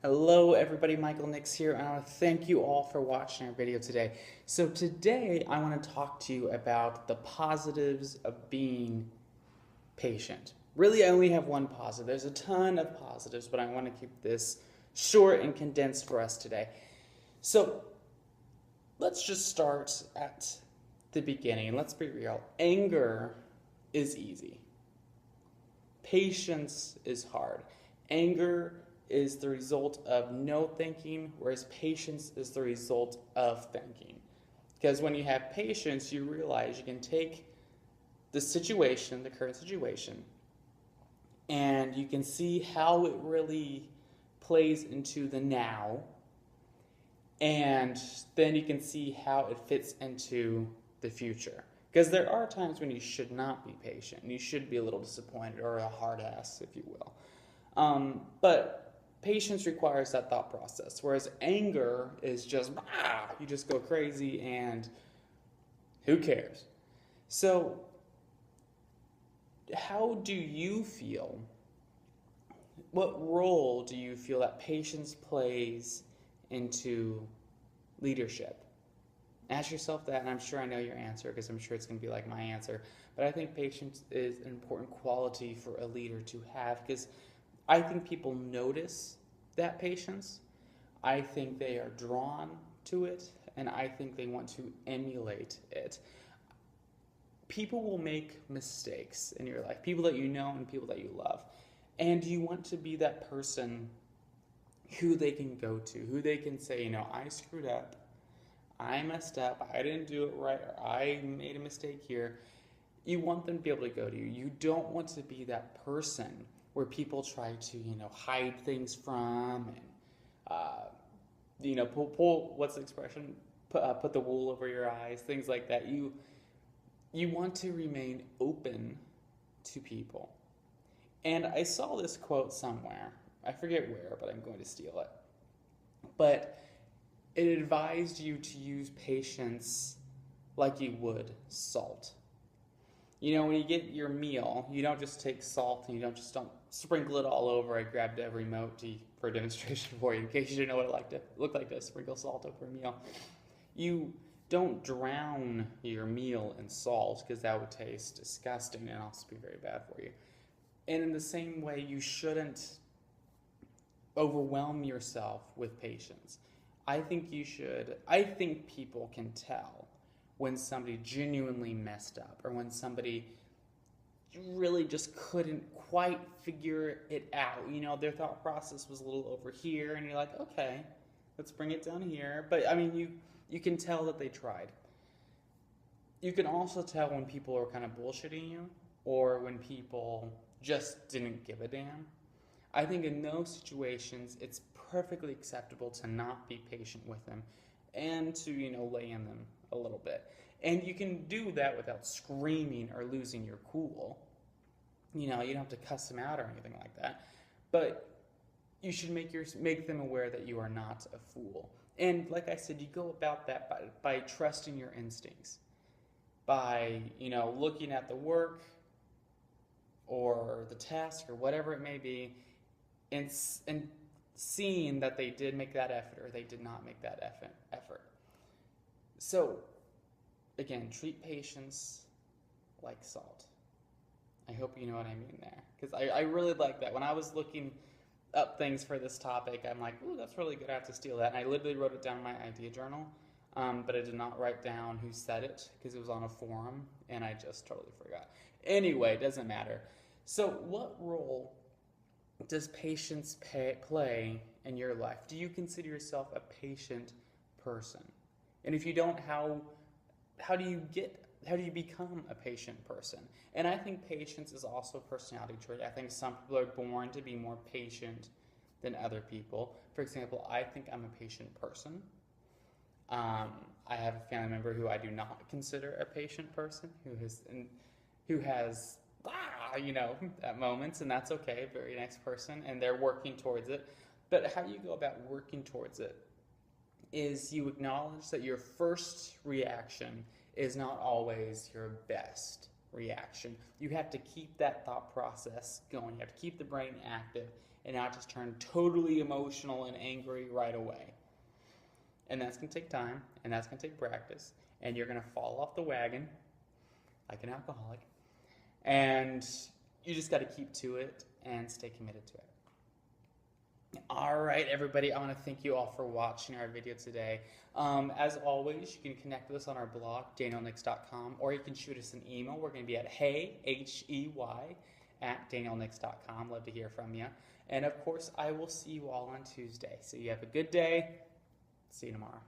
Hello everybody, Michael Nix here, and I want to thank you all for watching our video today. So today I want to talk to you about the positives of being patient. Really, I only have one positive. There's a ton of positives, but I want to keep this short and condensed for us today. So let's just start at the beginning. Let's be real. Anger is easy. Patience is hard. Anger is the result of no thinking, whereas patience is the result of thinking. Because when you have patience, you realize you can take the situation, the current situation, and you can see how it really plays into the now, and then you can see how it fits into the future. Because there are times when you should not be patient, and you should be a little disappointed or a hard ass, if you will. But patience requires that thought process, whereas anger is just, you just go crazy and who cares? So, how do you feel? What role do you feel that patience plays into leadership? Ask yourself that, and I'm sure I know your answer because I'm sure it's going to be like my answer. But I think patience is an important quality for a leader to have because I think people notice that patience. I think they are drawn to it, and I think they want to emulate it. People will make mistakes in your life, people that you know and people that you love. And you want to be that person who they can go to, who they can say, I screwed up, I messed up, I didn't do it right, or I made a mistake here. You want them to be able to go to you. You don't want to be that person where people try to, hide things from and, pull what's the expression? Put the wool over your eyes, things like that. You want to remain open to people. And I saw this quote somewhere. I forget where, but I'm going to steal it. But it advised you to use patience like you would salt. When you get your meal, you don't just take salt and you don't sprinkle it all over. I grabbed a remote for a demonstration for you in case you didn't know what it looked like to sprinkle salt over a meal. You don't drown your meal in salt because that would taste disgusting and also be very bad for you. And in the same way, you shouldn't overwhelm yourself with patience. I think people can tell when somebody genuinely messed up or when somebody really just couldn't quite figure it out. Their thought process was a little over here and you're like, okay, let's bring it down here. But you can tell that they tried. You can also tell when people are kind of bullshitting you or when people just didn't give a damn. I think in those situations, it's perfectly acceptable to not be patient with them and to, lay in them a little bit. And you can do that without screaming or losing your cool. You don't have to cuss them out or anything like that. But you should make them aware that you are not a fool. And like I said, you go about that by trusting your instincts. By, looking at the work or the task or whatever it may be and seeing that they did make that effort or they did not make that effort. So, again, treat patience like salt. I hope you know what I mean there. Because I really like that. When I was looking up things for this topic, I'm like, ooh, that's really good. I have to steal that. And I literally wrote it down in my idea journal. But I did not write down who said it because it was on a forum and I just totally forgot. Anyway, it doesn't matter. So what role does patience play in your life? Do you consider yourself a patient person? And if you don't, how do you become a patient person? And I think patience is also a personality trait. I think some people are born to be more patient than other people. For example, I think I'm a patient person. I have a family member who I do not consider a patient person, who has at moments, and that's okay, very nice person, and they're working towards it. But how you go about working towards it is you acknowledge that your first reaction is not always your best reaction. You have to keep that thought process going. You have to keep the brain active and not just turn totally emotional and angry right away. And that's going to take time, and that's going to take practice, and you're going to fall off the wagon like an alcoholic, and you just got to keep to it and stay committed to it. All right, everybody, I want to thank you all for watching our video today. As always, you can connect with us on our blog, danielnix.com, or you can shoot us an email. We're going to be at hey@danielnix.com. Love to hear from you. And, of course, I will see you all on Tuesday. So you have a good day. See you tomorrow.